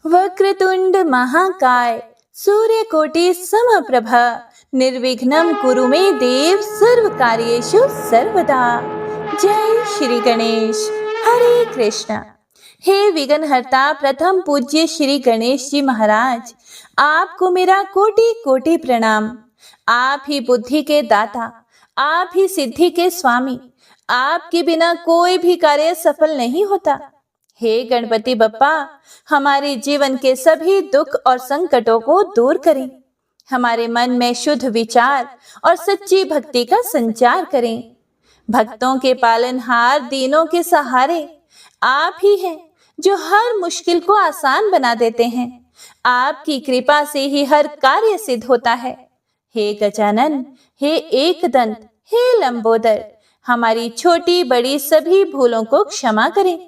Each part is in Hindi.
वक्रतुंड महाकाय सूर्यकोटि समप्रभ निर्विघ्नं कुरु मे देव सर्व कार्येषु सर्वदा। जय श्री गणेश। हरे कृष्ण। हे विघ्नहर्ता प्रथम पूज्य श्री गणेश जी महाराज, आपको मेरा कोटि कोटि प्रणाम। आप ही बुद्धि के दाता, आप ही सिद्धि के स्वामी, आपके बिना कोई भी कार्य सफल नहीं होता। हे गणपति बप्पा, हमारे जीवन के सभी दुख और संकटों को दूर करें। हमारे मन में शुद्ध विचार और सच्ची भक्ति का संचार करें। भक्तों के पालनहार, दीनों के सहारे आप ही हैं जो हर मुश्किल को आसान बना देते हैं। आपकी कृपा से ही हर कार्य सिद्ध होता है। हे गजानन, हे एकदंत, हे लंबोदर, हमारी छोटी बड़ी सभी भूलों को क्षमा करें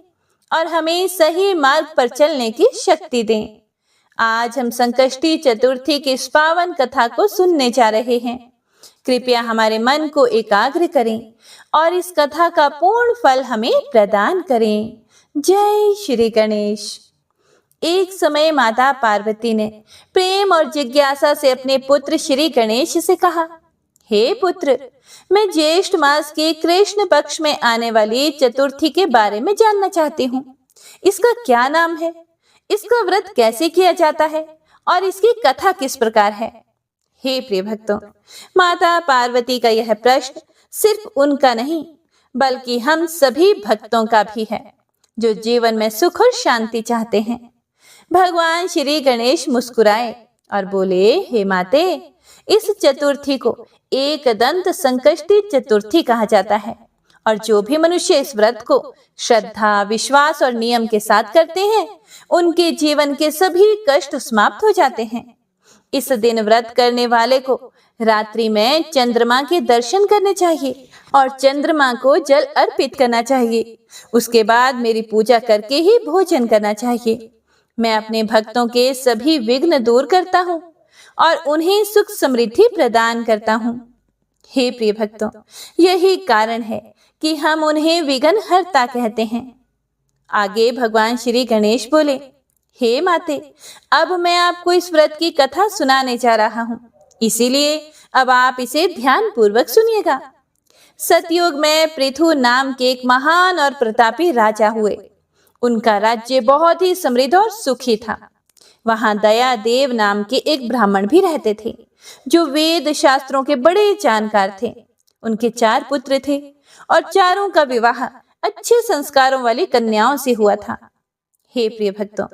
और हमें सही मार्ग पर चलने की शक्ति दें। आज हम संकष्टी चतुर्थी की इस पावन कथा को सुनने जा रहे हैं। कृपया हमारे मन को एकाग्र करें और इस कथा का पूर्ण फल हमें प्रदान करें। जय श्री गणेश। एक समय माता पार्वती ने प्रेम और जिज्ञासा से अपने पुत्र श्री गणेश से कहा, हे पुत्र, मैं ज्येष्ठ मास के कृष्ण पक्ष में आने वाली चतुर्थी के बारे में जानना चाहती हूँ। इसका क्या नाम है, इसका व्रत कैसे किया जाता है और इसकी कथा किस प्रकार है। हे प्रिय भक्तों, माता पार्वती का यह प्रश्न सिर्फ उनका नहीं बल्कि हम सभी भक्तों का भी है जो जीवन में सुख और शांति चाहते हैं। भगवान श्री गणेश मुस्कुराए और बोले, हे माते, इस चतुर्थी को एकदंत संकष्टी चतुर्थी कहा जाता है और जो भी मनुष्य इस व्रत को श्रद्धा, विश्वास और नियम के साथ करते हैं, उनके जीवन के सभी कष्ट समाप्त हो जाते हैं। इस दिन व्रत करने वाले को रात्रि में चंद्रमा के दर्शन करने चाहिए और चंद्रमा को जल अर्पित करना चाहिए। उसके बाद मेरी पूजा करके ही भोजन करना चाहिए। मैं अपने भक्तों के सभी विघ्न दूर करता हूँ और उन्हें सुख समृद्धि प्रदान करता हूँ। हे प्रिय भक्तों, यही कारण है कि हम उन्हें विघ्नहर्ता कहते हैं। आगे भगवान श्री गणेश बोले, हे माते, अब मैं आपको इस व्रत की कथा सुनाने जा रहा हूँ, इसीलिए अब आप इसे ध्यान पूर्वक सुनिएगा। सतयुग में पृथु नाम के एक महान और प्रतापी राजा हुए। उनका राज्य बहुत ही समृद्ध और सुखी था। वहां दया देव नाम के एक ब्राह्मण भी रहते थे जो वेद शास्त्रों के बड़े जानकार थे। उनके 4 पुत्र थे और चारों का विवाह अच्छे संस्कारों वाली कन्याओं से हुआ था। हे प्रिय भक्तों,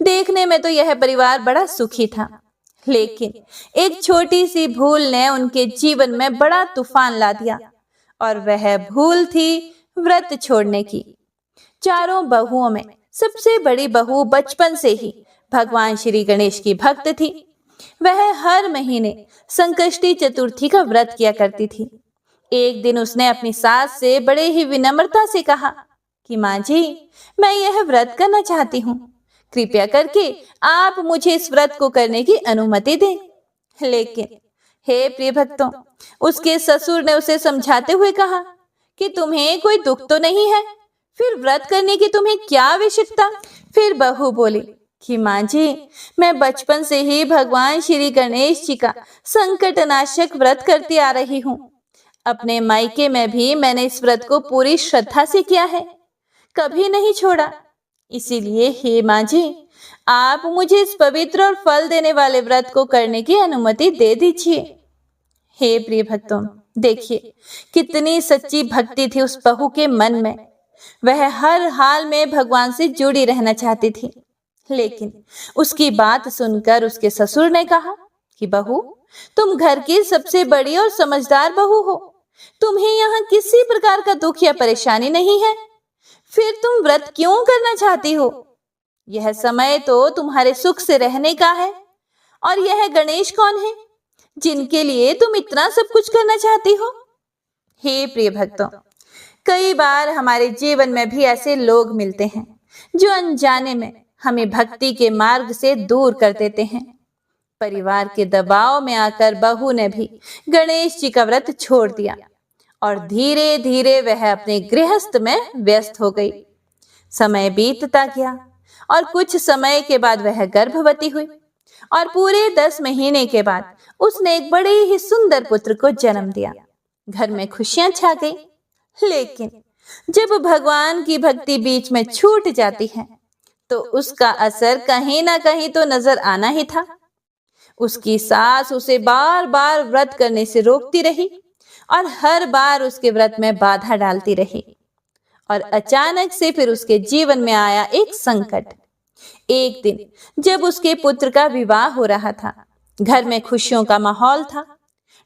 देखने में तो यह परिवार बड़ा सुखी था, लेकिन एक छोटी सी भूल ने उनके जीवन में बड़ा तूफान ला दिया और वह भूल थी व्रत छोड़ने की। चारों बहुओं में सबसे बड़ी बहू बचपन से ही भगवान श्री गणेश की भक्त थी। वह हर महीने संकष्टी चतुर्थी का व्रत किया करती थी। एक दिन उसने अपनी सास से बड़े ही विनम्रता से कहा कि माँ जी, मैं यह व्रत करना चाहती हूँ, कृपया करके आप मुझे इस व्रत को करने की अनुमति दें। लेकिन हे प्रिय भक्तों, उसके ससुर ने उसे समझाते हुए कहा कि तुम्हें कोई दुख तो नहीं है, फिर व्रत करने की तुम्हें क्या आवश्यकता। फिर बहू बोली कि माँ जी, मैं बचपन से ही भगवान श्री गणेश जी का संकटनाशक व्रत करती आ रही हूँ। अपने मायके में भी मैंने इस व्रत को पूरी श्रद्धा से किया है, कभी नहीं छोड़ा। इसीलिए हे माँ जी, आप मुझे इस पवित्र और फल देने वाले व्रत को करने की अनुमति दे दीजिए। हे प्रिय भक्तों, देखिए कितनी सच्ची भक्ति थी उस बहू के मन में। वह हर हाल में भगवान से जुड़ी रहना चाहती थी। लेकिन उसकी बात सुनकर उसके ससुर ने कहा कि बहू, तुम घर की सबसे बड़ी और समझदार बहू हो, तुम्हें यहाँ किसी प्रकार का दुख या परेशानी नहीं है, फिर तुम व्रत क्यों करना चाहती हो। यह समय तो तुम्हारे सुख से रहने का है। और यह गणेश कौन है जिनके लिए तुम इतना सब कुछ करना चाहती हो। हे प्रिय भक्तों, कई बार हमारे जीवन में भी ऐसे लोग मिलते हैं जो अनजाने में हमें भक्ति के मार्ग से दूर कर देते हैं। परिवार के दबाव में आकर बहू ने भी गणेश जी का व्रत छोड़ दिया और धीरे धीरे वह अपने गृहस्थ में व्यस्त हो गई। समय बीतता गया और कुछ समय के बाद वह गर्भवती हुई और पूरे 10 महीने के बाद उसने एक बड़े ही सुंदर पुत्र को जन्म दिया। घर में खुशियां छा गई। लेकिन जब भगवान की भक्ति बीच में छूट जाती है तो उसका असर कहीं ना कहीं तो नजर आना ही था। उसकी सास उसे बार बार व्रत करने से रोकती रही और हर बार उसके व्रत में बाधा डालती रही। और अचानक से फिर उसके जीवन में आया एक संकट। एक दिन जब उसके पुत्र का विवाह हो रहा था, घर में खुशियों का माहौल था,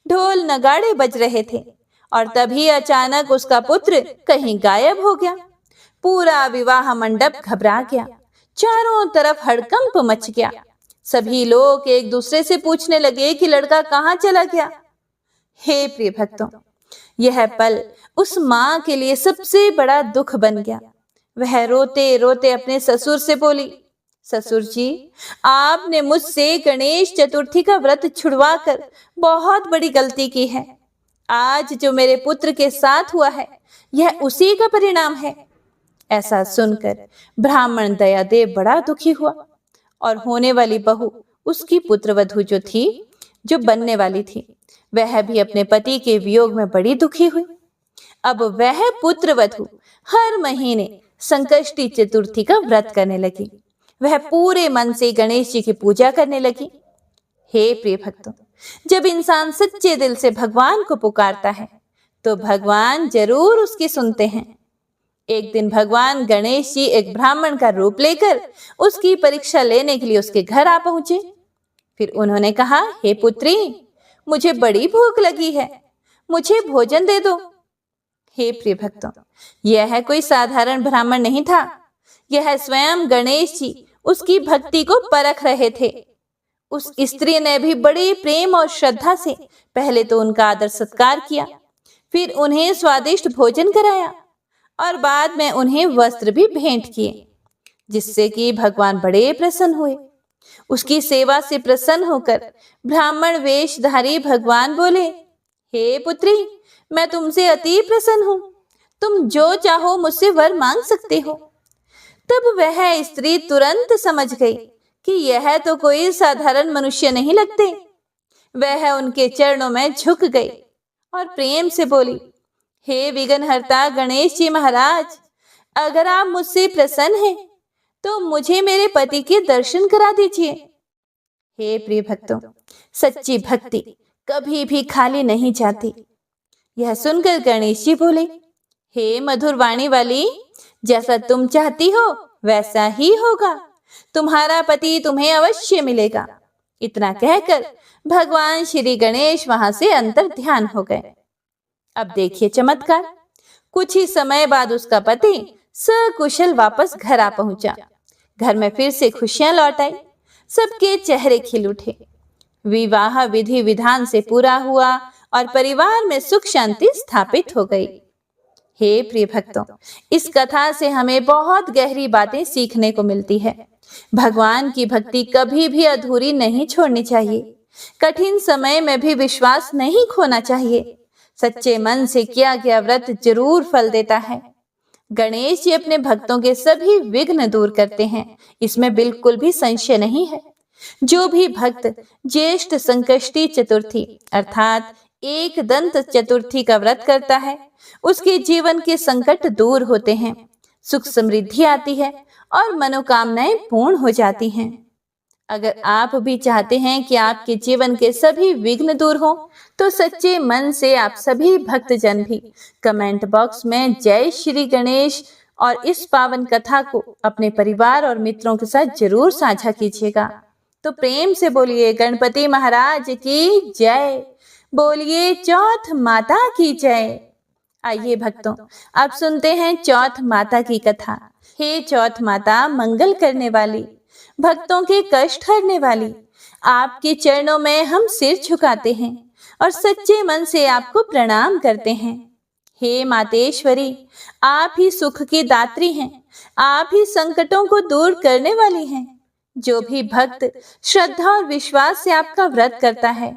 ढोल नगाड़े बज रहे थे और तभी अचानक उसका पुत्र कहीं गायब हो गया। पूरा विवाह मंडप घबरा गया, चारों तरफ हड़कंप मच गया। सभी लोग एक दूसरे से पूछने लगे कि लड़का कहाँ चला गया। हे प्रिय भक्तों, यह पल उस माँ के लिए सबसे बड़ा दुख बन गया। वह रोते रोते अपने ससुर से बोली, ससुर जी, आपने मुझसे गणेश चतुर्थी का व्रत छुड़वा कर बहुत बड़ी गलती की है। आज जो मेरे पुत्र के साथ हुआ है यह उसी का परिणाम है। ऐसा सुनकर ब्राह्मण दयादेव बड़ा दुखी हुआ और होने वाली बहू, उसकी पुत्रवधू जो थी, जो बनने वाली थी, वह भी अपने पति के वियोग में बड़ी दुखी हुई। अब वह पुत्रवधू हर महीने संकष्टी चतुर्थी का व्रत करने लगी। वह पूरे मन से गणेश जी की पूजा करने लगी। हे प्रिय भक्तों, जब इंसान सच्चे दिल से भगवान को पुकारता है तो भगवान जरूर उसकी सुनते हैं। एक दिन भगवान गणेश जी एक ब्राह्मण का रूप लेकर उसकी परीक्षा लेने के लिए उसके घर आ पहुंचे। फिर उन्होंने कहा, हे पुत्री, मुझे बड़ी भूख लगी है, मुझे भोजन दे दो। हे प्रिय भक्तों, यह कोई साधारण ब्राह्मण नहीं था। यह स्वयं गणेश जी उसकी भक्ति को परख रहे थे। उस स्त्री ने भी बड़े प्रेम और श्रद्धा से पहले तो उनका आदर सत्कार किया, फिर उन्हें स्वादिष्ट भोजन कराया और बाद में उन्हें वस्त्र भी भेंट किए, जिससे कि भगवान बड़े प्रसन्न हुए। उसकी सेवा से प्रसन्न होकर ब्राह्मण वेशधारी भगवान बोले, हे पुत्री, मैं तुमसे अति प्रसन्न हूं, तुम जो चाहो मुझसे वर मांग सकते हो। तब वह स्त्री तुरंत समझ गई कि यह तो कोई साधारण मनुष्य नहीं लगते। वह उनके चरणों में झुक गई और प्रेम से बोली, हे विघ्नहर्ता गणेश जी महाराज, अगर आप मुझसे प्रसन्न हैं तो मुझे मेरे पति के दर्शन करा दीजिए। हे प्रिय भक्तों, सच्ची भक्ति कभी भी खाली नहीं जाती। यह सुनकर गणेश जी बोले, हे मधुर वाणी वाली, जैसा तुम चाहती हो वैसा ही होगा, तुम्हारा पति तुम्हें अवश्य मिलेगा। इतना कहकर भगवान श्री गणेश वहां से अंतर ध्यान हो गए। अब देखिए चमत्कार। कुछ ही समय बाद उसका पति सकुशल वापस घर आ पहुंचा। घर में फिर से खुशियां लौट आई, सबके चेहरे खिल उठे। विवाह विधि विधान से पूरा हुआ और परिवार में सुख शांति स्थापित हो गई। हे प्रिय भक्तों, इस कथा से हमें बहुत गहरी बातें सीखने को मिलती है। भगवान की भक्ति कभी भी अधूरी नहीं छोड़नी चाहिए। कठिन समय में भी विश्वास नहीं खोना चाहिए। सच्चे मन से किया गया व्रत जरूर फल देता है। गणेश जी अपने भक्तों के सभी विघ्न दूर करते हैं, इसमें बिल्कुल भी संशय नहीं है। जो भी भक्त ज्येष्ठ संकष्टी चतुर्थी अर्थात एक दंत चतुर्थी का व्रत करता है, उसके जीवन के संकट दूर होते हैं, सुख समृद्धि आती है और मनोकामनाएं पूर्ण हो जाती हैं। अगर आप भी चाहते हैं कि आपके जीवन के सभी विघ्न दूर हो, तो सच्चे मन से आप सभी भक्तजन भी कमेंट बॉक्स में जय श्री गणेश और इस पावन कथा को अपने परिवार और मित्रों के साथ जरूर साझा कीजिएगा। तो प्रेम से बोलिए गणपति महाराज की जय, बोलिए चौथ माता की जय। आइए भक्तों, अब सुनते हैं चौथ माता की कथा। हे चौथ माता, मंगल करने वाली, भक्तों के कष्ट हरने वाली, आपके चरणों में हम सिर झुकाते हैं और सच्चे मन से आपको प्रणाम करते हैं। हे मातेश्वरी, आप ही सुख की दात्री हैं, आप ही संकटों को दूर करने वाली हैं। जो भी भक्त श्रद्धा और विश्वास से आपका व्रत करता है,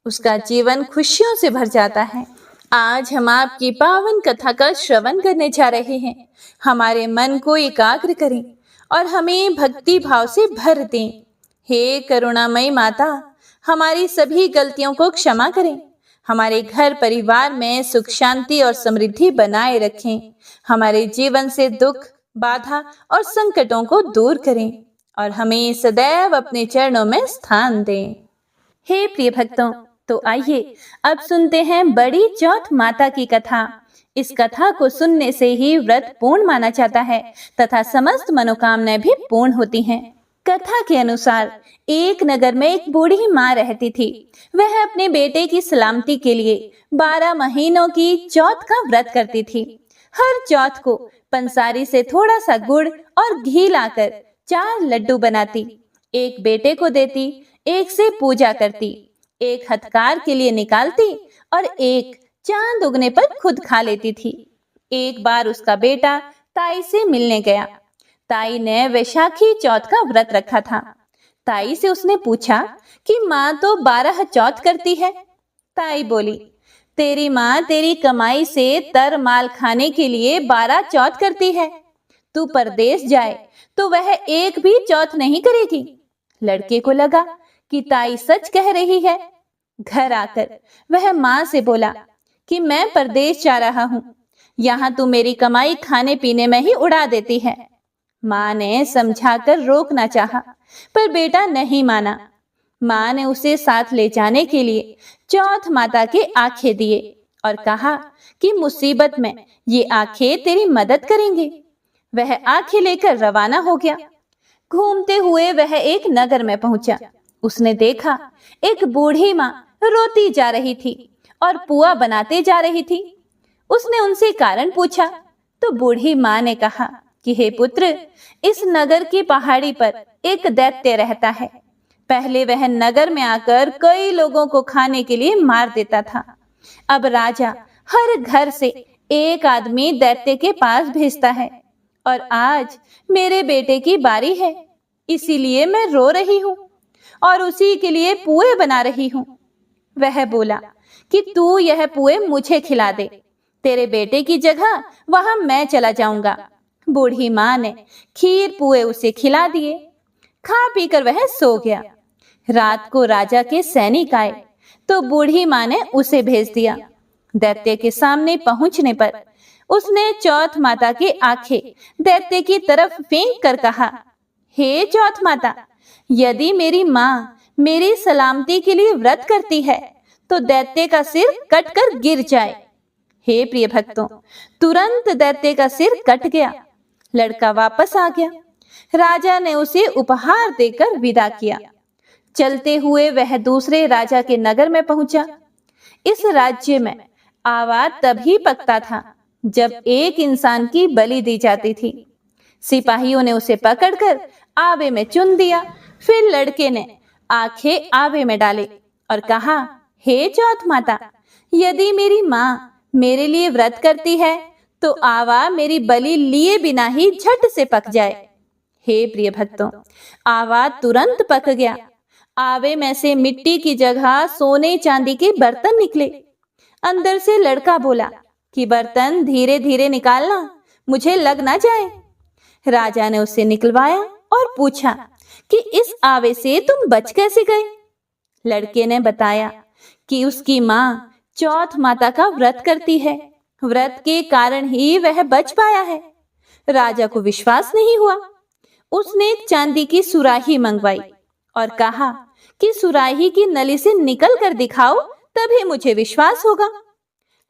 उसका जीवन खुशियों से भर जाता है। आज हम आपकी पावन कथा का श्रवण करने जा रहे हैं। हमारे मन को एकाग्र करें और हमें भक्ति भाव से भर दें। हे करुणामयी माता, हमारी सभी गलतियों को क्षमा करें, हमारे घर परिवार में सुख शांति और समृद्धि बनाए रखें, हमारे जीवन से दुख बाधा और संकटों को दूर करें और हमें सदैव अपने चरणों में स्थान दें। हे प्रिय भक्तों, तो आइए अब सुनते हैं बड़ी चौथ माता की कथा। इस कथा को सुनने से ही व्रत पूर्ण माना जाता है तथा समस्त मनोकामनाएं भी पूर्ण होती हैं। कथा के अनुसार एक नगर में एक बूढ़ी माँ रहती थी। वह अपने बेटे की सलामती के लिए 12 महीनों की चौथ का व्रत करती थी। हर चौथ को पंसारी से थोड़ा सा गुड़ और घी लाकर 4 लड्डू बनाती, एक बेटे को देती, एक से पूजा करती, एक हथकार के लिए निकालती और एक चांद उगने पर खुद खा लेती थी। एक बार उसका बेटा ताई से मिलने गया। ताई ने वैशाखी चौथ का व्रत रखा था। ताई से उसने पूछा कि माँ तो 12 चौथ करती है। ताई बोली, तेरी माँ तेरी कमाई से तर माल खाने के लिए 12 चौथ करती है। तू परदेश जाए तो वह एक भी चौथ नहीं करेगी। लड़के को लगा कि ताई सच कह रही है। घर आकर वह माँ से बोला कि मैं परदेश जा रहा हूँ, यहाँ तू मेरी कमाई खाने पीने में ही उड़ा देती है। माँ ने समझाकर रोकना चाहा, पर बेटा नहीं माना। माँ ने उसे साथ ले जाने के लिए चौथ माता के आंखें दिए और कहा कि मुसीबत में ये आंखें तेरी मदद करेंगे। वह आंखें लेकर रवाना हो गया। घूमते हुए वह एक नगर में पहुंचा। उसने देखा एक बूढ़ी माँ रोती जा रही थी और पुआ बनाते जा रही थी। उसने उनसे कारण पूछा तो बूढ़ी माँ ने कहा कि हे पुत्र, इस नगर की पहाड़ी पर एक दैत्य रहता है। पहले वह नगर में आकर कई लोगों को खाने के लिए मार देता था। अब राजा हर घर से एक आदमी दैत्य के पास भेजता है और आज मेरे बेटे की बारी है, इसीलिए मैं रो रही हूँ और उसी के लिए पुए बना रही हूँ। वह बोला कि तू यह पुए मुझे खिला दे, तेरे बेटे की जगह वहां मैं चला जाऊंगा। बूढ़ी माँ ने खीर पुए उसे खिला दिए। खा पीकर वह सो गया। रात को राजा के सैनिक आए तो बूढ़ी माँ ने उसे भेज दिया। दैत्य के सामने पहुंचने पर उसने चौथ माता की आंखें दैत्य की तरफ फेंक कर कहा, हे चौथ माता, यदि मेरी माँ मेरी सलामती के लिए व्रत करती है तो दैत्य का सिर कटकर गिर जाए। हे प्रिय भक्तों, तुरंत दैत्य का सिर कट गया। लड़का वापस आ गया। राजा ने उसे उपहार देकर विदा किया। चलते हुए वह दूसरे राजा के नगर में पहुंचा। इस राज्य में आवा तभी पकता था जब एक इंसान की बलि दी जाती थी। सिपाहियों ने उसे पकड़कर आवे में चुन दिया। फिर लड़के ने आंखें आवे में डाले और कहा, हे चौथ माता, यदि मेरी माँ मेरे लिए व्रत करती है तो आवा मेरी बलि लिए बिना ही झट से पक जाए। हे प्रिय भक्तों, आवा तुरंत पक गया। आवे में से मिट्टी की जगह सोने चांदी के बर्तन निकले। अंदर से लड़का बोला कि बर्तन धीरे धीरे निकालना, मुझे लग ना जाए। राजा ने उसे निकलवाया और पूछा कि इस आवे से तुम बच कैसे गए। लड़के ने बताया कि उसकी माँ चौथ माता का व्रत करती है, व्रत के कारण ही वह बच पाया है। राजा को विश्वास नहीं हुआ। उसने एक चांदी की सुराही मंगवाई और कहा कि सुराही की नली से निकल कर दिखाओ, तभी मुझे विश्वास होगा।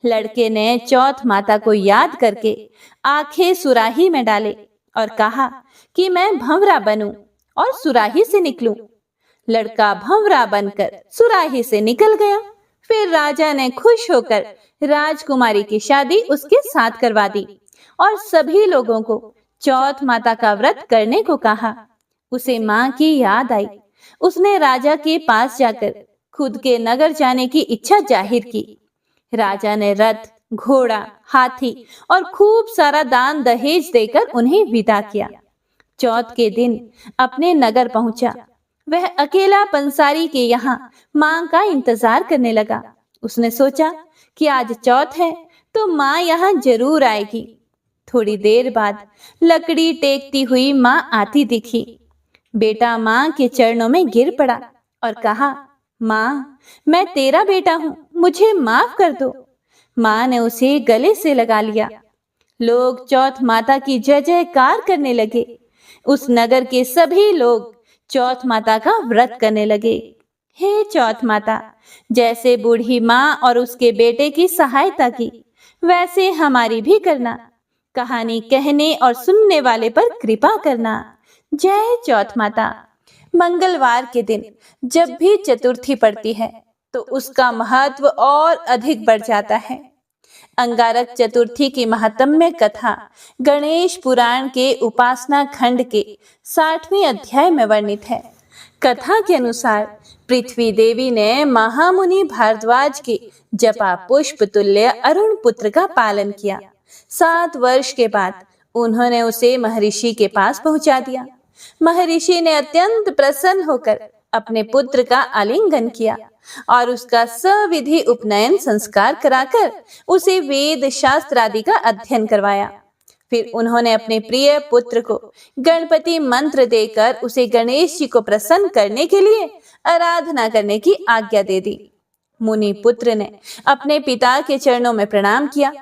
लड़के ने चौथ माता को याद करके आंखें सुराही में डाले और कहा कि मैं भंवरा बनूं और सुराही से निकलूं। लड़का भंवरा बनकर सुराही से निकल गया। फिर राजा ने खुश होकर राजकुमारी की शादी उसके साथ करवा दी और सभी लोगों को चौथ माता का व्रत करने को कहा। उसे माँ की याद आई। उसने राजा के पास जाकर खुद के नगर जाने की इच्छा जाहिर की। राजा ने रथ, घोड़ा, हाथी और खूब सारा दान दहेज देकर उन्हें विदा किया। चौथ के दिन अपने नगर पहुंचा। वह अकेला पंसारी के यहाँ माँ का इंतजार करने लगा। उसने सोचा कि आज चौथ है तो माँ यहाँ जरूर आएगी। थोड़ी देर बाद लकड़ी टेकती हुई माँ आती दिखी। बेटा माँ के चरणों में गिर पड़ा और कहा, माँ, मैं तेरा बेटा हूँ, मुझे माफ कर दो। माँ ने उसे गले से लगा लिया। लोग चौथ माता की जय जयकार करने लगे। उस नगर के सभी लोग चौथ माता का व्रत करने लगे। हे चौथ माता, जैसे बूढ़ी माँ और उसके बेटे की सहायता की, वैसे हमारी भी करना। कहानी कहने और सुनने वाले पर कृपा करना। जय चौथ माता। मंगलवार के दिन जब भी चतुर्थी पड़ती है तो उसका महत्व और अधिक बढ़ जाता है। अंगारक चतुर्थी की महात्म्य कथा गणेश पुराण के उपासना खंड के 60वें अध्याय में वर्णित है। कथा के अनुसार पृथ्वी देवी ने महामुनि भारद्वाज के जपा पुष्प तुल्य अरुण पुत्र का पालन किया। 7 वर्ष के बाद उन्होंने उसे महर्षि के पास पहुंचा दिया। महर्षि ने अत्यंत प्रसन्न होकर अपने पुत्र का आलिंगन किया और उसका सविधि उपनयन संस्कार कराकर उसे वेद शास्त्र आदि का अध्ययन करवाया। फिर उन्होंने अपने प्रिय पुत्र को गणपति मंत्र देकर उसे गणेश जी को प्रसन्न करने के लिए आराधना करने की आज्ञा दे दी। मुनि पुत्र ने अपने पिता के चरणों में प्रणाम किया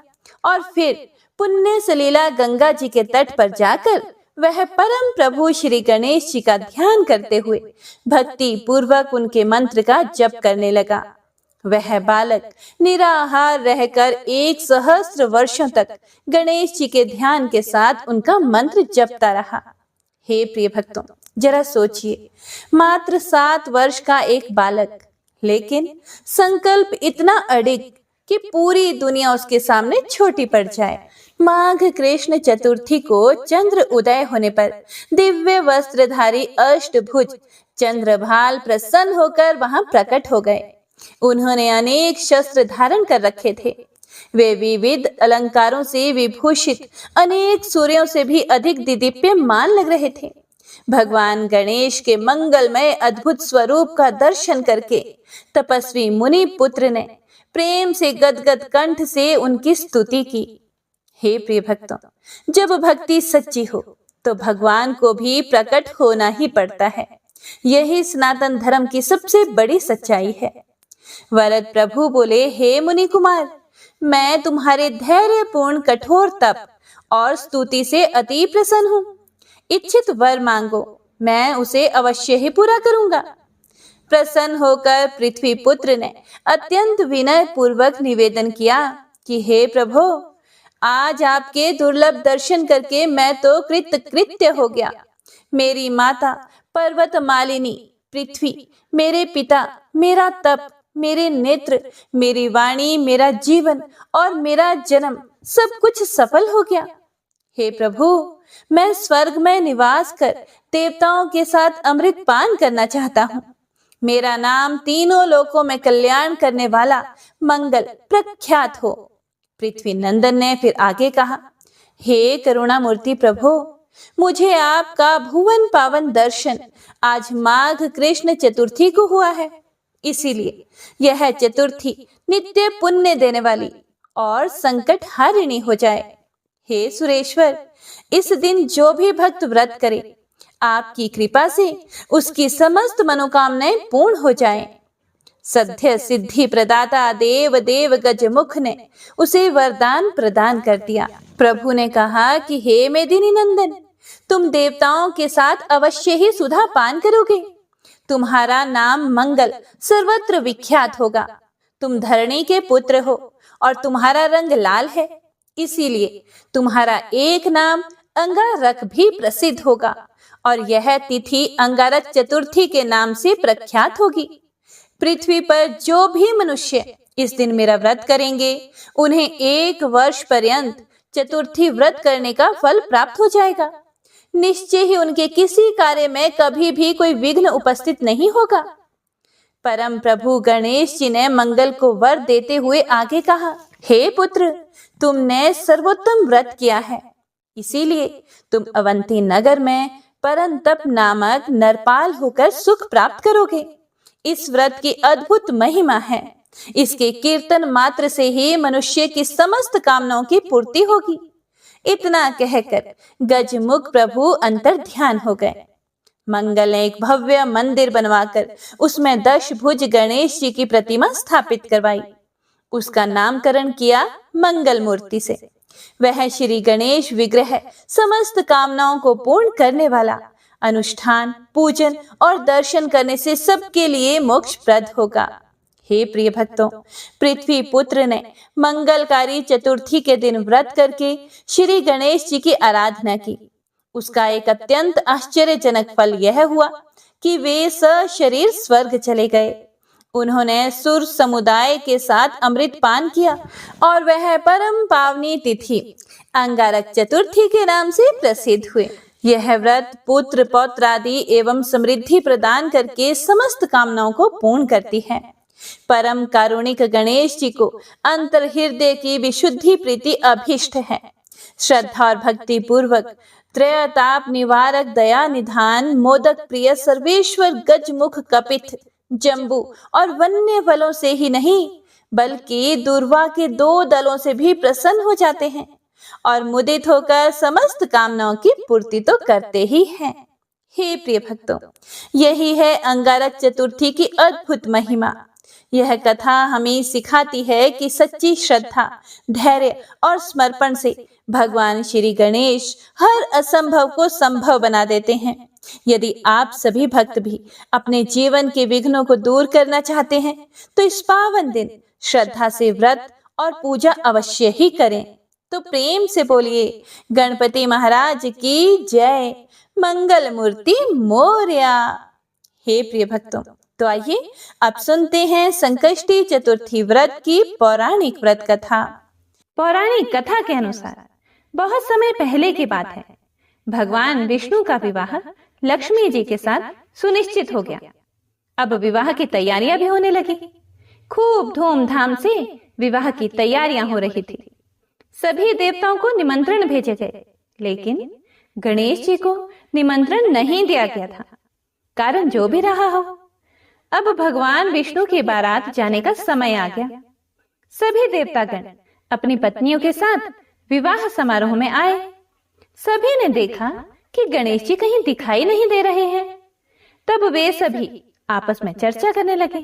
और फिर पुण्य सलीला गंगा जी के तट पर जाकर वह परम प्रभु श्री गणेश जी का ध्यान करते हुए भक्ति पूर्वक उनके मंत्र का जप करने लगा। वह बालक निराहार रहकर 1 सहस्त्र वर्षों तक गणेश जी के ध्यान के साथ उनका मंत्र जपता रहा। हे प्रिय भक्तों, जरा सोचिए, मात्र 7 वर्ष का एक बालक, लेकिन संकल्प इतना अडिग कि पूरी दुनिया उसके सामने छोटी पड़ जाए। माघ कृष्ण चतुर्थी को चंद्र उदय होने पर दिव्य वस्त्रधारी अष्टभुज चंद्रभाल प्रसन्न होकर वहां प्रकट हो गए। उन्होंने अनेक शस्त्र धारण कर रखे थे। वे विविध अलंकारों से विभूषित अनेक सूर्यों से भी अधिक दिदीप्यमान लग रहे थे। भगवान गणेश के मंगलमय अद्भुत स्वरूप का दर्शन करके तपस्वी मुनि पुत्र ने प्रेम से गदगद कंठ से उनकी स्तुति की। हे प्रिय भक्तों, जब भक्ति सच्ची हो तो भगवान को भी प्रकट होना ही पड़ता है। यही सनातन धर्म की सबसे बड़ी सच्चाई है। वरद प्रभु बोले, हे मुनि कुमार, मैं तुम्हारे धैर्यपूर्ण कठोर तप और स्तुति से अति प्रसन्न हूँ। इच्छित वर मांगो, मैं उसे अवश्य ही पूरा करूंगा। प्रसन्न होकर पृथ्वी पुत्र ने अत्यंत विनय पूर्वक निवेदन किया कि हे प्रभु, आज आपके दुर्लभ दर्शन करके मैं तो कृतकृत्य हो गया। मेरी माता पर्वत मालिनी पृथ्वी, मेरे पिता, मेरा तप, मेरे नेत्र, मेरी वाणी, मेरा जीवन और मेरा जन्म सब कुछ सफल हो गया। हे प्रभु, मैं स्वर्ग में निवास कर देवताओं के साथ अमृत पान करना चाहता हूँ। मेरा नाम तीनों लोकों में कल्याण करने वाला मंगल प्रख्यात हो। पृथ्वी नंदन ने फिर आगे कहा, हे करुणा मूर्ति प्रभु, मुझे आपका भुवन पावन दर्शन आज माघ कृष्ण चतुर्थी को हुआ है। इसीलिए यह चतुर्थी नित्य पुण्य देने वाली और संकट हारिणी हो जाए। हे सुरेश्वर, इस दिन जो भी भक्त व्रत करे, आपकी कृपा से उसकी समस्त मनोकामनाएं पूर्ण हो जाएं। सद्य सिद्धि प्रदाता देव देव गजमुख ने उसे वरदान प्रदान कर दिया। प्रभु ने कहा कि हे मेदिनी नंदन, तुम देवताओं के साथ अवश्य ही सुधा पान करोगे। तुम्हारा नाम मंगल सर्वत्र विख्यात होगा। तुम धरणी के पुत्र हो और तुम्हारा रंग लाल है, इसीलिए तुम्हारा एक नाम अंगारक भी प्रसिद्ध होगा और यह तिथि अंगारक चतुर्थी के नाम से प्रख्यात होगी। पृथ्वी पर जो भी मनुष्य इस दिन मेरा व्रत करेंगे, उन्हें 1 वर्ष पर्यंत चतुर्थी व्रत करने का फल प्राप्त हो जाएगा। निश्चय ही उनके किसी कार्य में कभी भी कोई विघ्न उपस्थित नहीं होगा। परम प्रभु गणेश जी ने मंगल को वर देते हुए आगे कहा, हे पुत्र, तुमने सर्वोत्तम व्रत किया है, इसीलिए तुम अवंती नगर में परंतप नामक नरपाल होकर सुख प्राप्त करोगे। इस व्रत की अद्भुत महिमा है। इसके कीर्तन मात्र से ही मनुष्य की समस्त कामनाओं की पूर्ति होगी। इतना कहकर गजमुख प्रभु अंतर ध्यान हो गए। मंगल ने एक भव्य मंदिर बनवाकर उसमें दशभुज गणेश जी की प्रतिमा स्थापित करवाई। उसका नामकरण किया मंगल मूर्ति से। वह श्री गणेश विग्रह समस्त कामनाओं को पूर्ण करने वाला, अनुष्ठान, पूजन और दर्शन करने से सबके लिए मोक्षप्रद होगा। हे प्रिय भक्तों, पृथ्वी पुत्र ने मंगलकारी चतुर्थी के दिन व्रत करके श्री गणेश जी की आराधना की। उसका एक अत्यंत आश्चर्यजनक फल यह हुआ कि वे सशरीर स्वर्ग चले गए। उन्होंने सुर समुदाय के साथ अमृत पान किया और वह परम पावनी तिथि अंगारक चतुर्थी के नाम से प्रसिद्ध हुए। यह व्रत पुत्र पौत्र आदि एवं समृद्धि प्रदान करके समस्त कामनाओं को पूर्ण करती है। परम कारुणिक गणेश जी को अंतर हृदय की विशुद्धि प्रीति अभिष्ट है। श्रद्धा और भक्ति पूर्वक त्रयताप निवारक दया निधान मोदक प्रिय सर्वेश्वर गजमुख कपित जम्बू और वन्य फलों से ही नहीं बल्कि दुर्वा के 2 दलों से भी प्रसन्न हो जाते हैं और मुदित होकर समस्त कामनाओं की पूर्ति तो करते ही हैं। हे प्रिय भक्तों, यही है अंगारक चतुर्थी की अद्भुत महिमा। यह कथा हमें सिखाती है कि सच्ची श्रद्धा, धैर्य और समर्पण से भगवान श्री गणेश हर असंभव को संभव बना देते हैं। यदि आप सभी भक्त भी अपने जीवन के विघ्नों को दूर करना चाहते हैं तो इस पावन दिन श्रद्धा से व्रत और पूजा अवश्य ही करें। तो प्रेम से बोलिए गणपति महाराज की जय, मंगल मूर्ति मोरया। हे प्रिय भक्तों, तो आइए अब सुनते हैं संकष्टी चतुर्थी व्रत की पौराणिक व्रत कथा। पौराणिक कथा के अनुसार बहुत समय पहले की बात है। भगवान विष्णु का विवाह लक्ष्मी जी के साथ सुनिश्चित हो गया। अब विवाह की तैयारियां भी होने लगी। खूब धूमधाम से विवाह की तैयारियां हो रही थी। सभी देवताओं को निमंत्रण भेजे गए, लेकिन गणेश जी को निमंत्रण नहीं दिया गया था। कारण जो भी रहा हो, अब भगवान विष्णु की बारात जाने का समय आ गया। सभी देवतागण अपनी पत्नियों के साथ विवाह समारोह में आए। सभी ने देखा कि गणेश जी कहीं दिखाई नहीं दे रहे हैं। तब वे सभी आपस में चर्चा करने लगे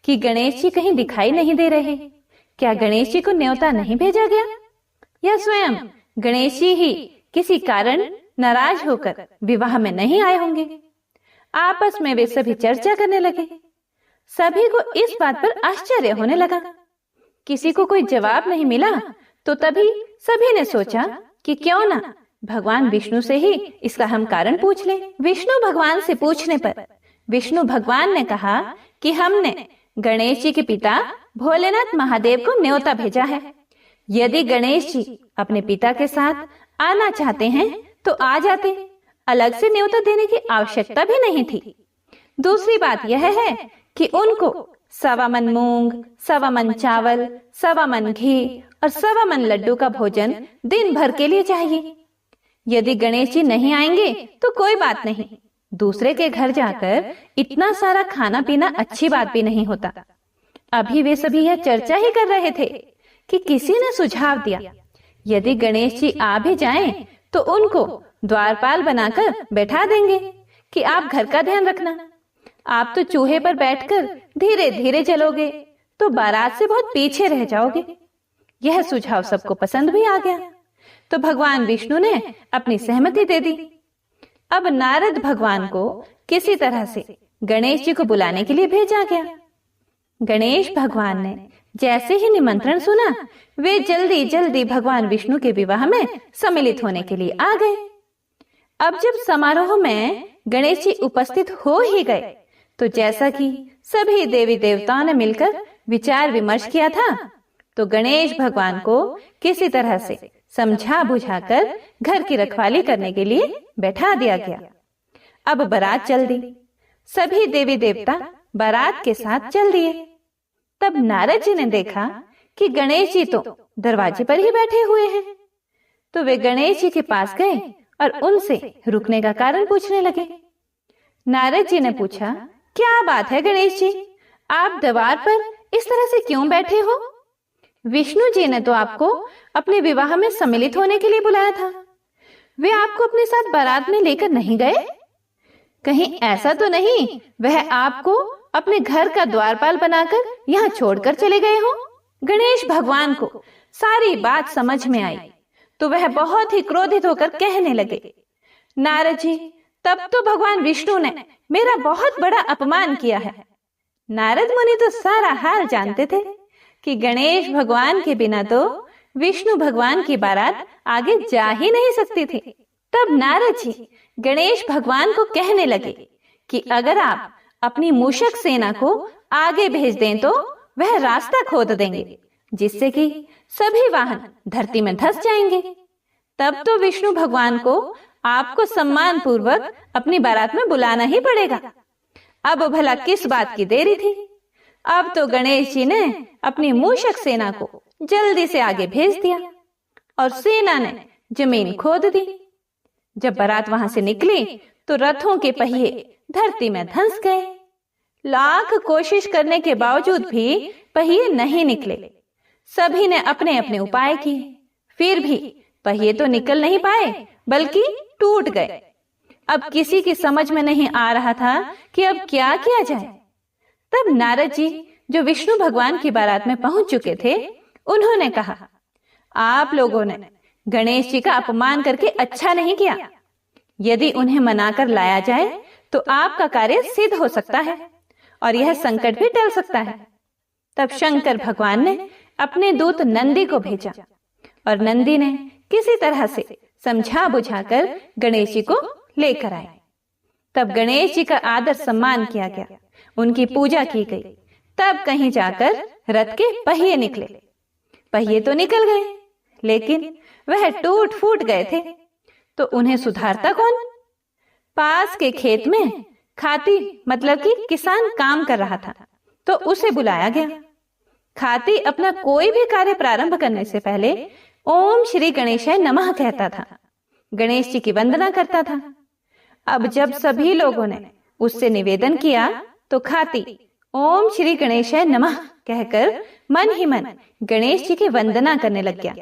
कि गणेश जी कहीं दिखाई नहीं दे रहे। क्या गणेश जी को न्योता नहीं भेजा गया, या स्वयं गणेश जी ही किसी कारण नाराज होकर विवाह में नहीं आए होंगे? आपस में वे सभी चर्चा करने लगे। सभी को इस बात पर आश्चर्य होने लगा। किसी को कोई जवाब नहीं मिला तो तभी सभी ने सोचा कि क्यों ना भगवान विष्णु से ही इसका हम कारण पूछ लें। विष्णु भगवान से पूछने पर विष्णु भगवान ने कहा कि हमने गणेश जी के पिता भोलेनाथ महादेव को न्योता भेजा है। यदि गणेश जी अपने पिता के साथ आना चाहते हैं तो आ जाते, अलग से न्योता देने की आवश्यकता भी नहीं थी। दूसरी बात यह है कि उनको 1.25 मन मूंग, 1.25 मन चावल, 1.25 मन घी और 1.25 मन लड्डू का भोजन दिन भर के लिए चाहिए। यदि गणेश जी नहीं आएंगे तो कोई बात नहीं, दूसरे के घर जाकर इतना सारा खाना पीना अच्छी बात भी नहीं होता। अभी वे सभी यह चर्चा ही कर रहे थे कि किसी ने सुझाव दिया, यदि गणेश जी आ भी जाएं तो उनको द्वारपाल बनाकर बैठा देंगे कि आप घर का ध्यान रखना। आप तो चूहे पर बैठकर धीरे धीरे चलोगे तो बारात से बहुत पीछे रह जाओगे। यह सुझाव सबको पसंद भी आ गया, तो भगवान विष्णु ने अपनी सहमति दे दी। अब नारद भगवान को किसी तरह से गणेश जी को बुलाने के लिए भेजा गया। गणेश भगवान ने जैसे ही निमंत्रण सुना, वे जल्दी जल्दी भगवान विष्णु के विवाह में सम्मिलित होने के लिए आ गए। अब जब समारोह में गणेश जी उपस्थित हो ही गए तो जैसा कि सभी देवी देवताओं ने मिलकर विचार विमर्श किया था, तो गणेश भगवान को किसी तरह से समझा बुझाकर घर की रखवाली करने के लिए बैठा दिया गया। अब बारात चल दी। सभी देवी देवता बारात के साथ चल दिए। तब नारद जी ने देखा कि गणेश जी तो दरवाजे पर ही बैठे हुए हैं, तो वे गणेश जी के पास गए और उनसे रुकने का कारण पूछने लगे। नारद जी ने पूछा, क्या बात है गणेश जी, आप द्वार पर इस तरह से क्यों बैठे हो? विष्णु जी ने तो आपको अपने विवाह में सम्मिलित होने के लिए बुलाया था। वे आपको अपने साथ बारात में लेकर नहीं गए? कहीं ऐसा तो नहीं वह आपको अपने घर का द्वारपाल बनाकर यहाँ छोड़कर चले गए हो? गणेश भगवान को सारी बात समझ में आई तो वह बहुत ही क्रोधित होकर कहने लगे, नारद जी, तब तो भगवान विष्णु ने मेरा बहुत बड़ा अपमान किया है। नारद मुनि तो सारा हाल जानते थे कि गणेश भगवान के बिना तो विष्णु भगवान की बारात आगे जा ही नहीं सकती थी। तब नारद जी गणेश भगवान को कहने लगे कि अगर आप अपनी मूषक सेना को आगे भेज दें तो वह रास्ता खोद देंगे, जिससे कि सभी वाहन धरती में धंस जाएंगे। तब तो विष्णु भगवान को आपको सम्मान पूर्वक अपनी बारात में बुलाना ही पड़ेगा। अब भला किस बात की देरी थी? अब तो गणेश जी ने अपनी मूषक सेना को जल्दी से आगे भेज दिया और सेना ने जमीन खोद दी। जब बारात वहां से निकली तो रथों के पहिए धरती में धंस गए। लाख कोशिश करने के बावजूद भी पहिए नहीं निकले। सभी ने अपने अपने उपाय किए, फिर भी पहिए तो निकल नहीं पाए बल्कि टूट गए। अब किसी की समझ में नहीं आ रहा था कि अब क्या किया जाए। तब नारद जी, जो विष्णु भगवान की बारात में पहुंच चुके थे, उन्होंने कहा, आप लोगों ने गणेश जी का अपमान करके अच्छा नहीं किया। यदि उन्हें मनाकर लाया जाए तो आपका कार्य सिद्ध हो सकता है और यह संकट भी टल सकता है। तब शंकर भगवान ने अपने दूत नंदी को भेजा और नंदी ने किसी तरह से समझा बुझाकर गणेश जी को लेकर आए। तब गणेश जी का आदर सम्मान किया गया, उनकी पूजा की गई। तब कहीं जाकर रथ के पहिए निकले। पहिए तो निकल गए, लेकिन वह टूट फूट गए थे, तो उन्हें सुधारता कौन? पास के खेत में खाती मतलब कि किसान काम कर रहा था, तो उसे बुलाया गया। खाती अपना कोई भी कार्य प्रारंभ करने से पहले ओम श्री गणेशाय नमः कहता था, गणेश जी की वंदना करता था। अब जब सभी लोगों ने उससे निवेदन किया तो खाती ओम श्री गणेशाय नमः कहकर मन ही मन गणेश जी की वंदना करने लग गया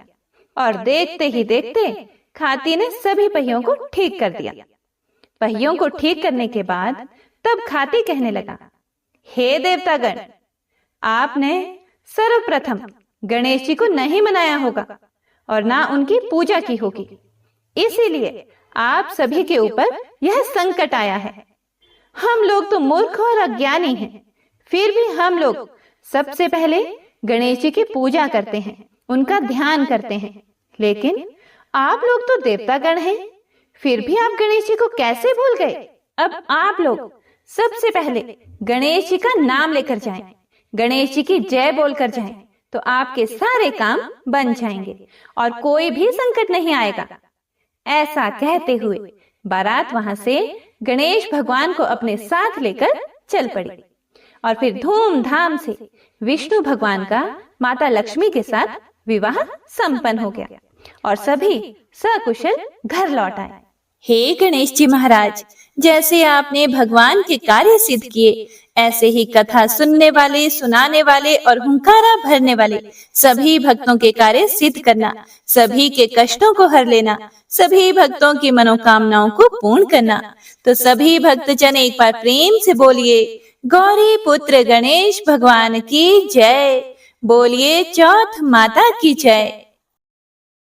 और देखते ही देखते खाती ने सभी पहियों को ठीक कर दिया। पहियों को ठीक करने के बाद तब खाती कहने लगा, हे देवतागण, आपने सर्वप्रथम गणेश जी को नहीं मनाया होगा और ना उनकी पूजा की होगी, इसीलिए आप सभी के ऊपर यह संकट आया है। हम लोग तो मूर्ख और अज्ञानी हैं, फिर भी हम लोग सबसे पहले गणेश जी की पूजा करते हैं, उनका ध्यान करते हैं। लेकिन आप लोग तो देवतागण हैं, फिर भी आप गणेश जी को कैसे भूल गए? अब आप लोग सबसे पहले गणेश जी का नाम लेकर जाएं, गणेश जी की जय बोलकर जाएं, तो आपके सारे काम बन जाएंगे और कोई भी संकट नहीं आएगा। ऐसा कहते हुए बारात वहां से गणेश भगवान को अपने साथ लेकर चल पड़ी और फिर धूमधाम से विष्णु भगवान का माता लक्ष्मी के साथ विवाह संपन्न हो गया और सभी सकुशल घर लौट आए। हे गणेश जी महाराज, जैसे आपने भगवान के कार्य सिद्ध किए, ऐसे ही कथा सुनने वाले, सुनाने वाले और हुंकारा भरने वाले सभी भक्तों के कार्य सिद्ध करना, सभी के कष्टों को हर लेना, सभी भक्तों की मनोकामनाओं को पूर्ण करना। तो सभी भक्तजन एक बार प्रेम से बोलिए, गौरी पुत्र गणेश भगवान की जय। बोलिए चौथ माता की जय।